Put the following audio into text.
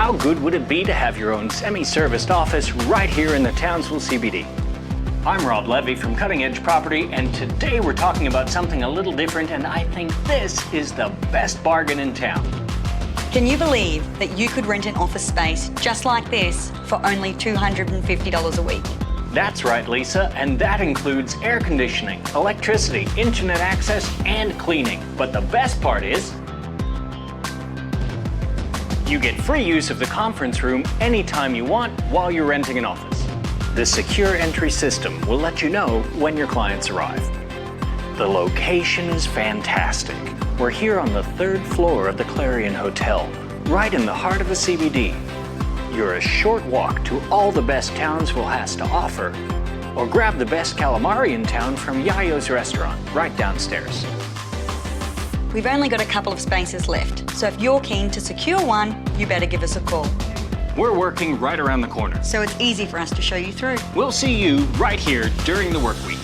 how good would it be to have your own semi-serviced office right here in the Townsville CBD? I'm Rob Levy from Cutting Edge Property, and today we're talking about something a little different, and I think this is the best bargain in town. Can you believe that you could rent an office space just like this for only $250 a week? That's right, Lisa, and that includes air conditioning, electricity, internet access, and cleaning. But the best part is, you get free use of the conference room anytime you want while you're renting an office. The secure entry system will let you know when your clients arrive. The location is fantastic. We're here on the 3rd floor of the Clarion Hotel, right in the heart of the CBD. You're a short walk to all the best Townsville has to offer, or grab the best calamari in town from Yayo's restaurant, right downstairs. We've only got a couple of spaces left, so if you're keen to secure one, you better give us a call. We're working right around the corner. So it's easy for us to show you through. We'll see you right here during the work week.